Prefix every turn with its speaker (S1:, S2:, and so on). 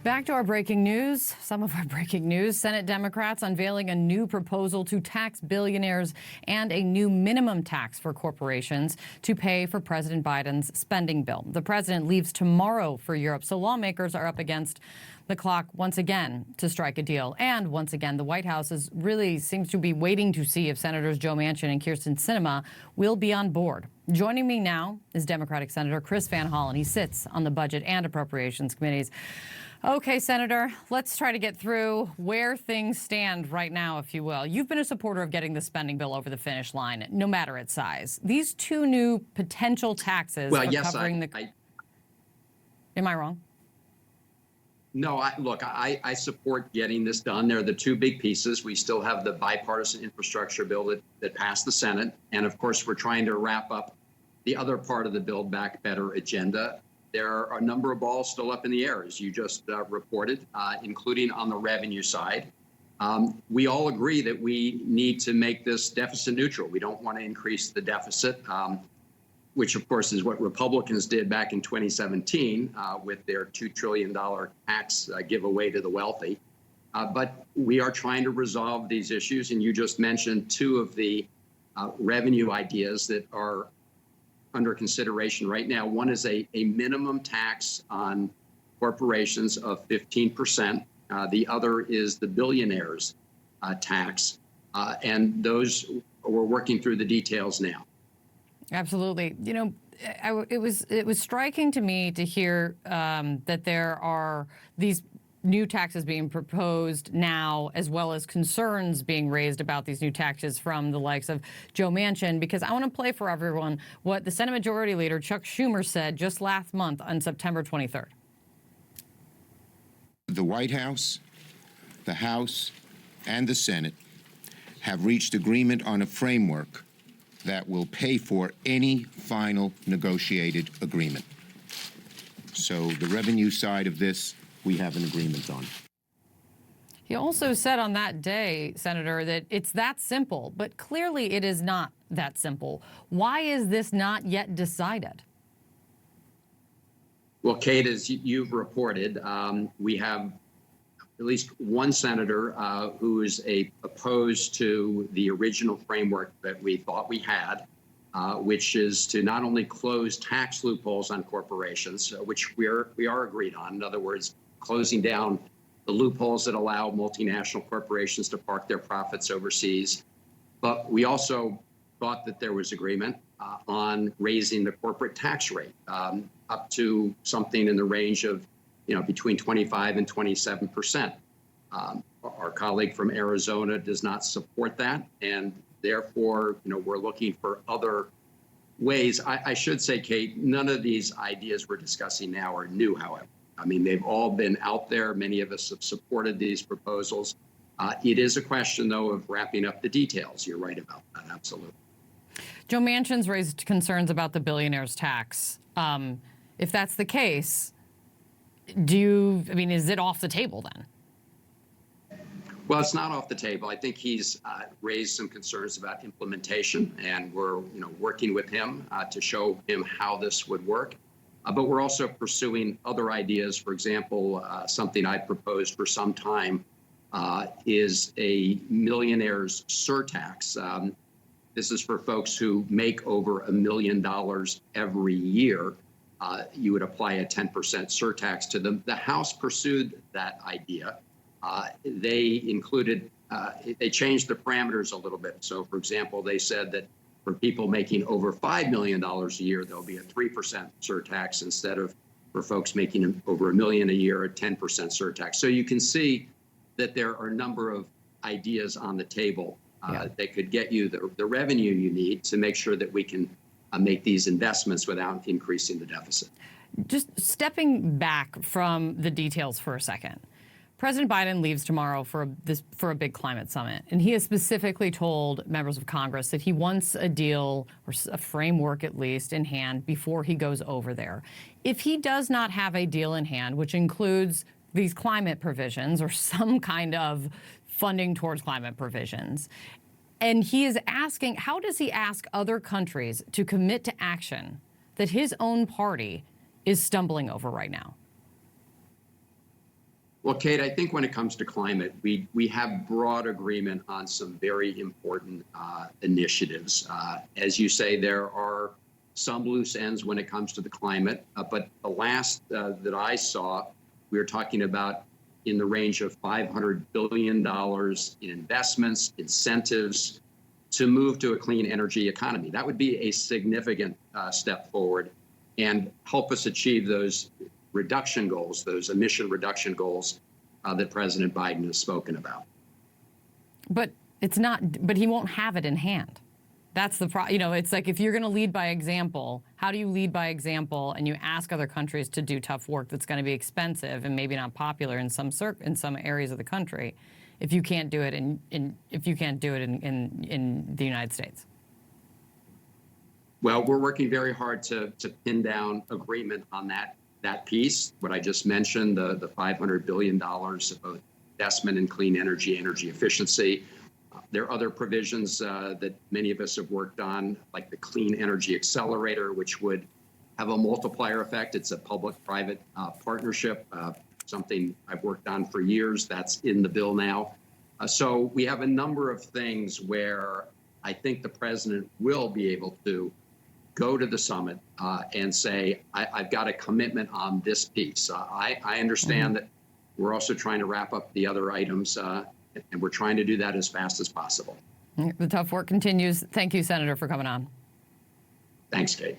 S1: Back to our breaking news. Some of our breaking news. Senate Democrats unveiling a new proposal to tax billionaires and a new minimum tax for corporations to pay for President Biden's spending bill. The president leaves tomorrow for Europe, so lawmakers are up against the clock once again to strike a deal. And once again, the White House really seems to be waiting to see if Senators Joe Manchin and Kyrsten Sinema will be on board. Joining me now is Democratic Senator Chris Van Hollen. He sits on the Budget and Appropriations Committees. Okay, Senator, let's try to get through where things stand right now, if you will. You've been a supporter of getting the spending bill over the finish line, no matter its size. These two new potential taxes are covering the... Am I wrong?
S2: No, I support getting this done. They're the two big pieces. We still have the bipartisan infrastructure bill that passed the Senate. And of course, we're trying to wrap up the other part of the Build Back Better agenda. There are a number of balls still up in the air, as you just reported, including on the revenue side. We all agree that we need to make this deficit neutral. We don't want to increase the deficit, which, of course, is what Republicans did back in 2017 with their $2 trillion tax giveaway to the wealthy. But we are trying to resolve these issues. And you just mentioned two of the revenue ideas that are under consideration right now. One is a minimum tax on corporations of 15%. The other is the billionaires tax. And those, we're working through the details now.
S1: Absolutely. You know, it was striking to me to hear that there are these new taxes being proposed now, as well as concerns being raised about these new taxes from the likes of Joe Manchin, because I want to play for everyone what the Senate Majority Leader Chuck Schumer said just last month on September 23rd.
S3: The White House, the House, and the Senate have reached agreement on a framework that will pay for any final negotiated agreement. So the revenue side of this, we have an agreement on.
S1: He also said on that day, Senator, that it's that simple, but clearly it is not that simple. Why is this not yet decided?
S2: Well, Kate, as you've reported, we have at least one senator who is opposed to the original framework that we thought we had, which is to not only close tax loopholes on corporations, which we are agreed on. In other words, closing down the loopholes that allow multinational corporations to park their profits overseas. But we also thought that there was agreement on raising the corporate tax rate up to something in the range of, between 25 and 27%. Our colleague from Arizona does not support that, and therefore, we're looking for other ways. I should say, Kate, none of these ideas we're discussing now are new, however. I mean, they've all been out there. Many of us have supported these proposals. It is a question, though, of wrapping up the details. You're right about that, absolutely.
S1: Joe Manchin's raised concerns about the billionaires tax. If that's the case, is it off the table then?
S2: Well, it's not off the table. I think he's raised some concerns about implementation, and we're working with him to show him how this would work. But we're also pursuing other ideas. For example, something I proposed for some time is a millionaire's surtax. This is for folks who make over $1 million every year. You would apply a 10% surtax to them. The House pursued that idea. They changed the parameters a little bit. So, for example, they said that for people making over $5 million a year, there'll be a 3% surtax instead of for folks making over $1 million a year, a 10% surtax. So you can see that there are a number of ideas on the table that could get you the revenue you need to make sure that we can make these investments without increasing the deficit.
S1: Just stepping back from the details for a second. President Biden leaves tomorrow for a big climate summit, and he has specifically told members of Congress that he wants a deal, or a framework at least, in hand before he goes over there. If he does not have a deal in hand, which includes these climate provisions or some kind of funding towards climate provisions, and he is asking, how does he ask other countries to commit to action that his own party is stumbling over right now?
S2: Well, Kate, I think when it comes to climate, we have broad agreement on some very important initiatives. As you say, there are some loose ends when it comes to the climate, but the last that I saw, we were talking about in the range of $500 billion in investments, incentives to move to a clean energy economy. That would be a significant step forward and help us achieve those reduction goals, those emission reduction goals that President Biden has spoken about.
S1: But it's not. But he won't have it in hand. That's the problem. You know, it's like if you're going to lead by example, how do you lead by example and you ask other countries to do tough work that's going to be expensive and maybe not popular in some areas of the country, if you can't do it in the United States?
S2: Well, we're working very hard to pin down agreement on that piece. What I just mentioned, the $500 billion of investment in clean energy, energy efficiency. There are other provisions that many of us have worked on, like the Clean Energy Accelerator, which would have a multiplier effect. It's a public-private partnership, something I've worked on for years. That's in the bill now. So we have a number of things where I think the president will be able to go to the summit and say, I've got a commitment on this piece. I understand that we're also trying to wrap up the other items, and we're trying to do that as fast as possible.
S1: The tough work continues. Thank you, Senator, for coming on.
S2: Thanks, Kate.